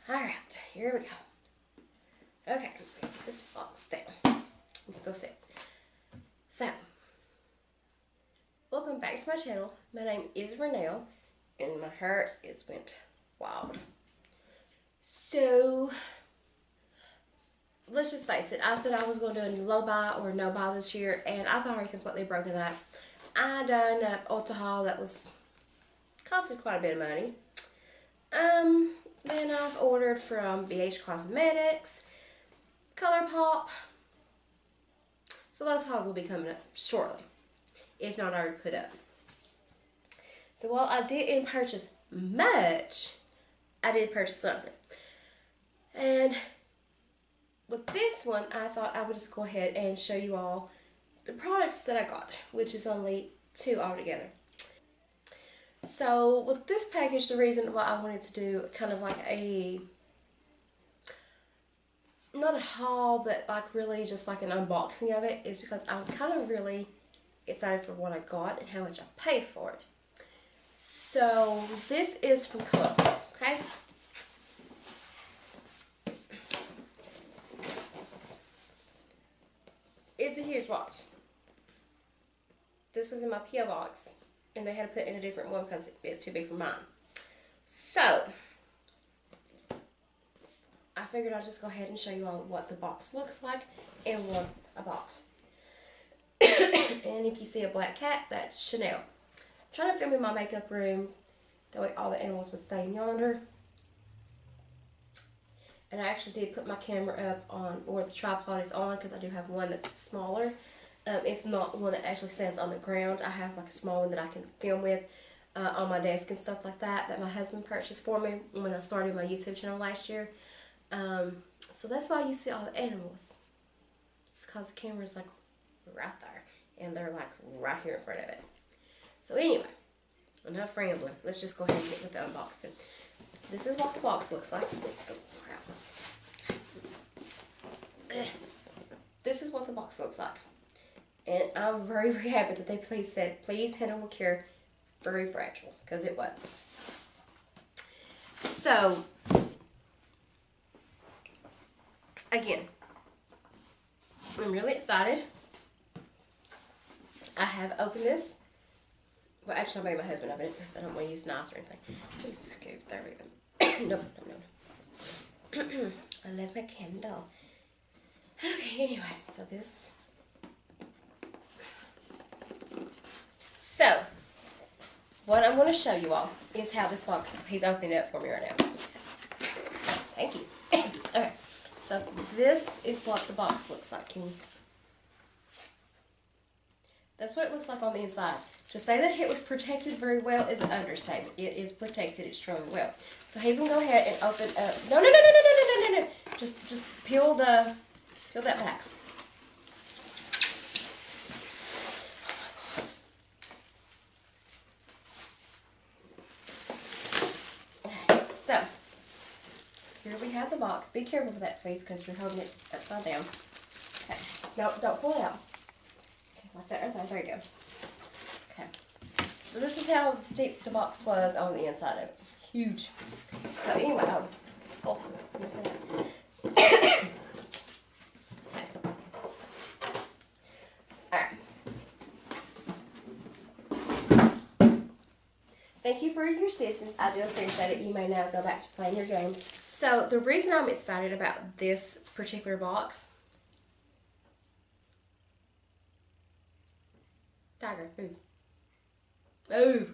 Alright, here we go. Okay, put this box down. You still sit. So, welcome back to my channel. My name is Renelle, and my hair is went wild. So, let's just face it. I said I was going to do a low buy or no buy this year, and I've already completely broken that. I done an Ulta haul that was costed quite a bit of money. Then I've ordered from BH Cosmetics, ColourPop. So those hauls will be coming up shortly, if not already put up. So while I didn't purchase much, I did purchase something. And with this one, I thought I would just go ahead and show you all the products that I got, which is only 2 altogether. So with this package, the reason why I wanted to do kind of like a, not a haul, but like really just like an unboxing of it, is because I'm kind of really excited for what I got and how much I paid for it. So this is from ColourPop, okay? It's a huge box. This was in my P.O. box, and they had to put in a different one because it's too big for mine. So, I figured I'd just go ahead and show you all what the box looks like and what I bought. And if you see a black cat, that's Chanel. I'm trying to film in my makeup room, that way all the animals would stay yonder. And I actually did put my camera up on, or the tripod is on, because I do have one that's smaller. It's not one that actually stands on the ground. I have like a small one that I can film with on my desk and stuff like that, that my husband purchased for me when I started my YouTube channel last year. So that's why you see all the animals. It's because the camera's like right there, and they're like right here in front of it. So anyway, enough rambling. Let's just go ahead and get with the unboxing. This is what the box looks like. Oh, crap. This is what the box looks like. And I'm very, very happy that they said, please handle with care, very fragile, because it was. So, again, I'm really excited. I have opened this. Well, actually, I made my husband open it because I don't want to use knives or anything. Please scoop. There we go. No. I left my candle. Okay, anyway, so this. So, what I want to show you all is how this box, he's opening it up for me right now. Thank you. Okay, so this is what the box looks like. That's what it looks like on the inside. To say that it was protected very well is an understatement. It is protected extremely well. So he's gonna go ahead and open up. No. Just peel that back. Okay, so here we have the box. Be careful with that, please, because you're holding it upside down. Okay, no, don't pull it out. Okay, like that, right there. There you go. Okay, so this is how deep the box was on the inside of it. Huge. So anyway, cool. Okay. Alright. Thank you for your assistance. I do appreciate it. You may now go back to playing your game. So the reason I'm excited about this particular box. Tiger, move. Move.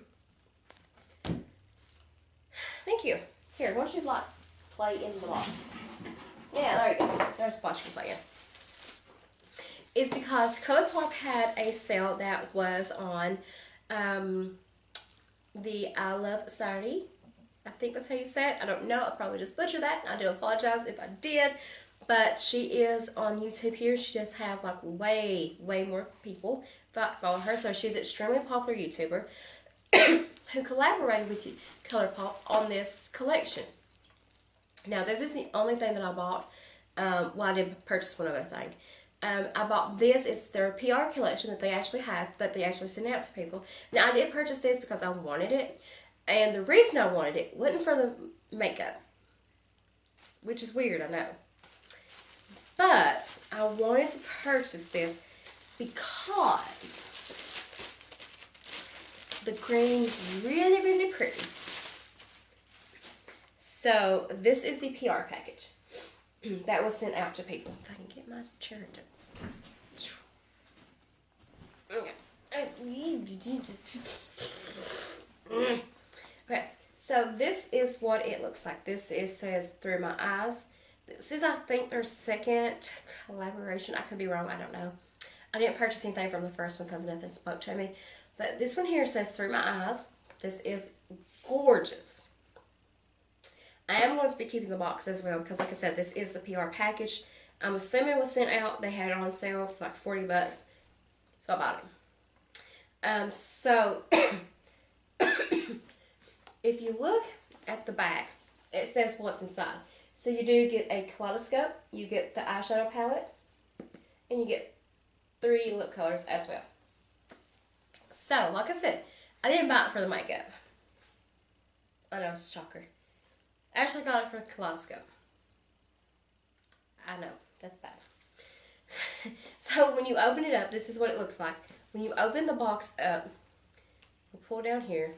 Thank you. Here, why don't you like play in the box? Yeah, there you go. There's a spot you can play in. It's because ColourPop had a sale that was on the Iluvsarahii. I think that's how you say it. I don't know. I probably just butchered that. I do apologize if I did. But she is on YouTube here. She does have like way more people that follow her. So she's an extremely popular YouTuber who collaborated with ColourPop on this collection. Now, this is the only thing that I bought. Well, I did purchase one other thing. I bought this. It's their PR collection that they actually have, that they actually send out to people. Now, I did purchase this because I wanted it. And the reason I wanted it wasn't for the makeup. which is weird, I know. But I wanted to purchase this because the green is really, really pretty. So this is the PR package that was sent out to people. If I can get my chair to... Okay, so this is what it looks like. This says Through My Eyes. This is, I think, their second collaboration. I could be wrong, I don't know. I didn't purchase anything from the first one because nothing spoke to me. But this one here says Through My Eyes. This is gorgeous. I am going to be keeping the box as well because, like I said, this is the PR package. I'm assuming it was sent out. They had it on sale for like $40. So I bought it. So, if you look at the back, it says what's inside. So you do get a kaleidoscope, you get the eyeshadow palette, and you get 3 lip colors as well. So, like I said, I didn't buy it for the makeup. I know, it's a shocker. I actually got it for the kaleidoscope. I know, that's bad. So when you open it up, this is what it looks like. When you open the box up, we'll pull down here.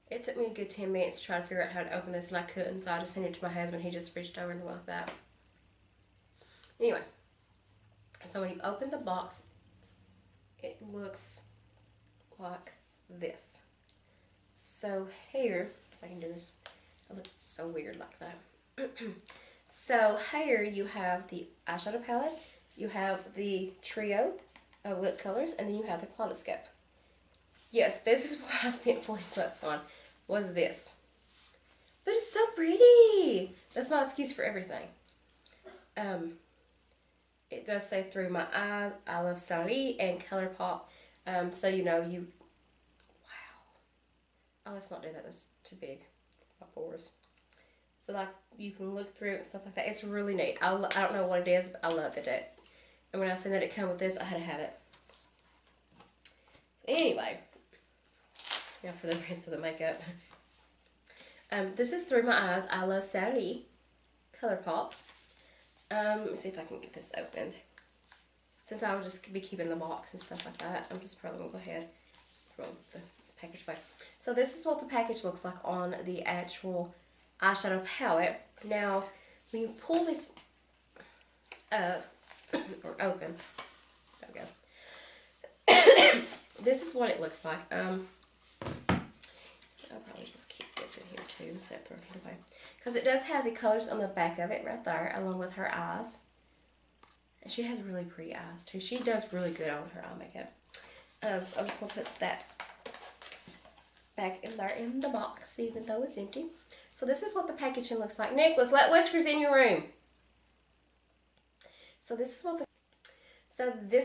It took me a good 10 minutes to try to figure out how to open this, and I couldn't, so I just handed it to my husband. He just reached over and went like that. Anyway, so when you open the box, it looks like this. So here, if I can do this, it looks so weird like that. So here you have the eyeshadow palette, you have the trio of lip colors, and then you have the kaleidoscope. Yes, this is what I spent $40 on, was this. But it's so pretty. That's my excuse for everything. It does say Through My Eyes, Iluvsarahii, and ColourPop. So you know, wow. Oh, let's not do that. That's too big. My pores. So like, you can look through it and stuff like that. It's really neat. I don't know what it is, but I love it. And when I seen that it come with this, I had to have it. Anyway, now for the rest of the makeup. This is Through My Eyes, Iluvsarahii, ColourPop. Let me see if I can get this opened. Since I will just be keeping the box and stuff like that, I'm just probably going to go ahead and throw the package away. So this is what the package looks like on the actual eyeshadow palette. Now, when you pull this up, or open, there we go. This is what it looks like. I'll probably just keep this in here too, instead of throwing it away. Because it does have the colors on the back of it right there, along with her eyes. And she has really pretty eyes too. She does really good on her eye makeup. So I'm just going to put that back in there in the box, even though it's empty. So this is what the packaging looks like. Nicholas, let Whiskers in your room. So this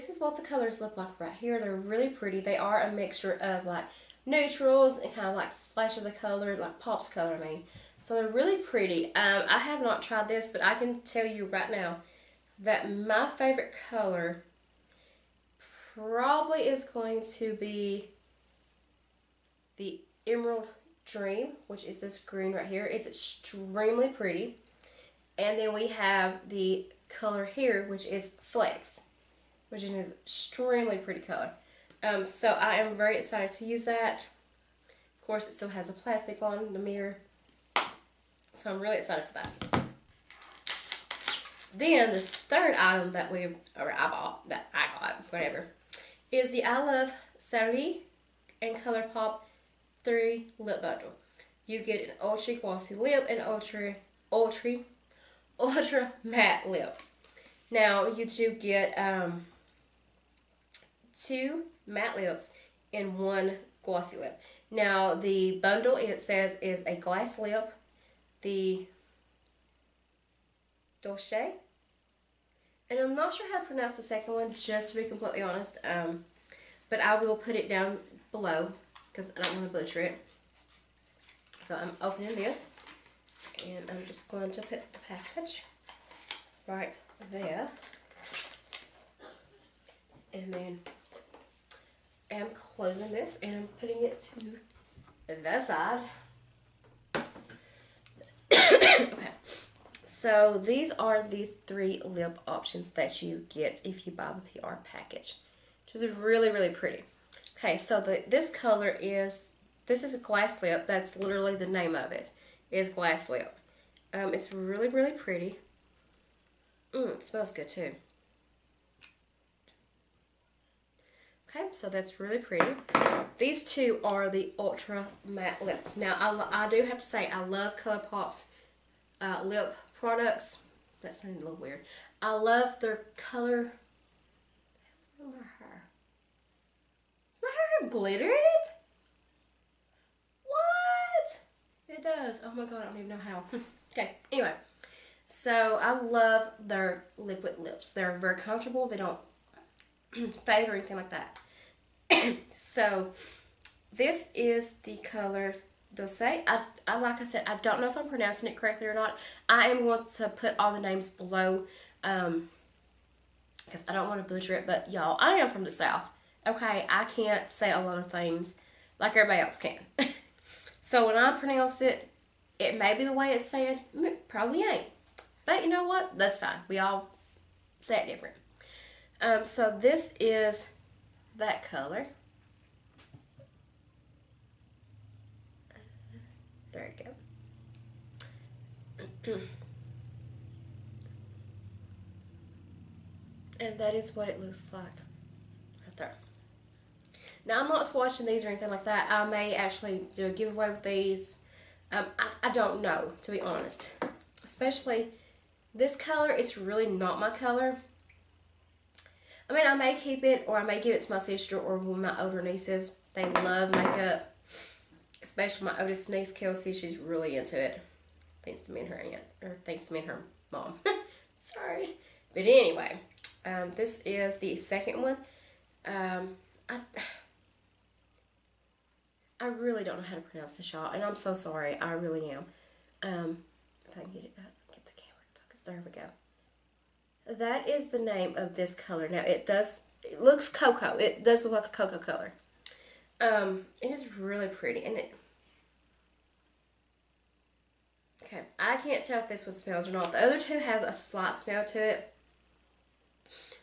is what the colors look like right here. They're really pretty. They are a mixture of like neutrals and kind of like splashes of color, like pops of color, I mean. So they're really pretty. I have not tried this, but I can tell you right now that my favorite color probably is going to be the Emerald Dream, which is this green right here. It's extremely pretty. And then we have the color here, which is Flex, which is an extremely pretty color. So I am very excited to use that. Of course, it still has a plastic on the mirror. So I'm really excited for that. Then this third item that I got, whatever, is the Iluvsarahii and ColourPop 3 lip bundle. You get an ultra glossy lip and ultra matte lip. Now you do get 2 matte lips and 1 glossy lip. Now the bundle, it says, is a glass lip, the Dolce, and I'm not sure how to pronounce the second one, just to be completely honest, but I will put it down below because I don't want to butcher it. So I'm opening this, and I'm just going to put the package right there, and then I'm closing this and I'm putting it to the side. Okay, So these are the 3 lip options that you get if you buy the PR package, which is really, really pretty. Okay, so this color is, this is a glass lip. That's literally the name of it, is glass lip. It's really, really pretty. It smells good too. Okay, so that's really pretty. These 2 are the Ultra Matte Lips. Now, I do have to say, I love ColourPop's lip products. That sounded a little weird. I love their color. My hair. Does my hair have glitter in it? What? It does. Oh my god, I don't even know how. Okay, anyway. So, I love their liquid lips. They're very comfortable. They don't fade or anything like that. So, this is the color Dulce. Like I said, I don't know if I'm pronouncing it correctly or not. I am going to put all the names below, because I don't want to butcher it. But y'all, I am from the South. Okay, I can't say a lot of things like everybody else can. So when I pronounce it, it may be the way it's said. Probably ain't. But you know what? That's fine. We all say it different. So this is that color. There you go. And that is what it looks like right there. Now, I'm not swatching these or anything like that. I may actually do a giveaway with these. I don't know, to be honest. Especially this color, it's really not my color. I mean, I may keep it, or I may give it to my sister or one of my older nieces. They love makeup. Especially my oldest niece, Kelsey. She's really into it. Thanks to me and her aunt. Or thanks to me and her mom. Sorry. But anyway, this is the second one. I really don't know how to pronounce this, y'all. And I'm so sorry. I really am. If I can get the camera to focus. There we go. That is the name of this color. Now, it looks cocoa. It does look like a cocoa color. It is really pretty. And okay, I can't tell if this one smells or not. The other 2 has a slight smell to it.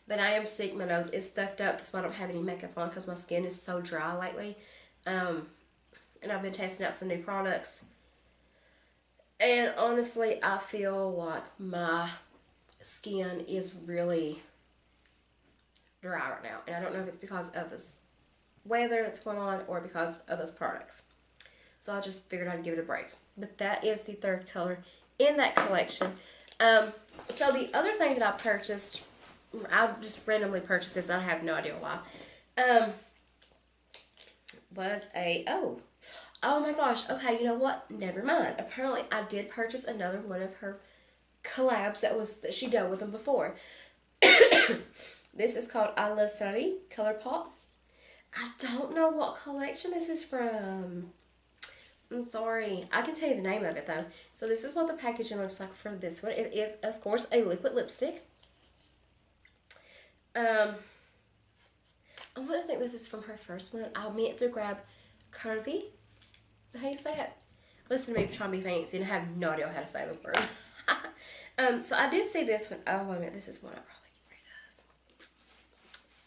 But I am sick. My nose is stuffed up. That's why I don't have any makeup on, because my skin is so dry lately. And I've been testing out some new products. And honestly, I feel like my skin is really dry right now. And I don't know if it's because of this weather that's going on or because of those products. So I just figured I'd give it a break. But that is the 3rd color in that collection. So the other thing that I purchased, I just randomly purchased this. I have no idea why. Was a, oh my gosh. Okay, you know what? Never mind. Apparently, I did purchase another one of her collabs that she done with them before. This is called Iluvsarahii ColourPop. I don't know what collection this is from. I'm sorry. I can tell you the name of it, though. So this is what the packaging looks like for this one. It is, of course, a liquid lipstick. I think this is from her first one. I meant to grab Curvy. How you say it? Listen to me trying to be fancy and I have no idea how to say the word. So I did see this one. Oh, wait a minute. This is one I'll probably get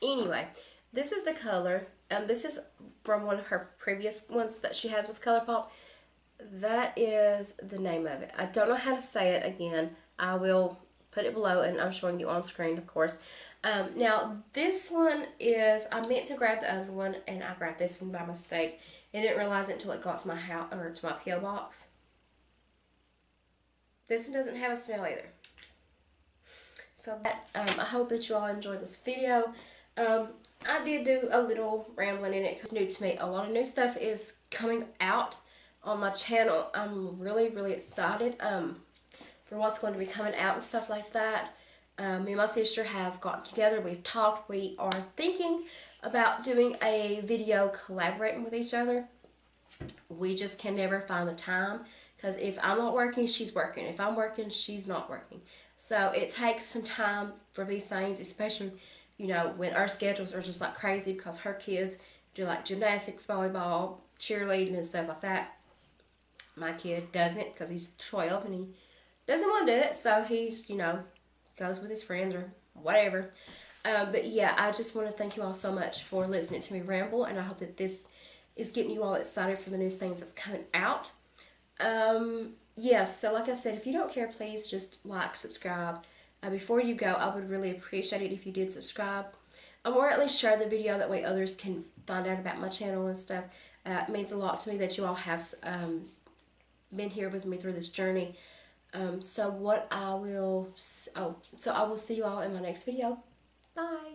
rid of. Anyway, this is the color. This is from one of her previous ones that she has with ColourPop. That is the name of it. I don't know how to say it again. I will put it below, and I'm showing you on screen, of course. Now, this one is, I meant to grab the other one, and I grabbed this one by mistake. I didn't realize it until it got to my house, or to my P.O. box. This one doesn't have a smell either. So, I hope that you all enjoyed this video. I did do a little rambling in it because it's new to me. A lot of new stuff is coming out on my channel. I'm really, really excited for what's going to be coming out and stuff like that. Me and my sister have gotten together. We've talked. We are thinking about doing a video collaborating with each other. We just can never find the time because if I'm not working, she's working. If I'm working, she's not working. So it takes some time for these things, especially, you know, when our schedules are just like crazy because her kids do like gymnastics, volleyball, cheerleading and stuff like that. My kid doesn't because he's 12 and he doesn't want to do it, so he's, you know, goes with his friends or whatever. But yeah, I just want to thank you all so much for listening to me ramble, and I hope that this is getting you all excited for the new things that's coming out. Yes, so like I said, if you don't care, please just like, subscribe. Before you go, I would really appreciate it if you did subscribe. Or at least share the video, that way others can find out about my channel and stuff. It means a lot to me that you all have been here with me through this journey. So I will see you all in my next video. Bye.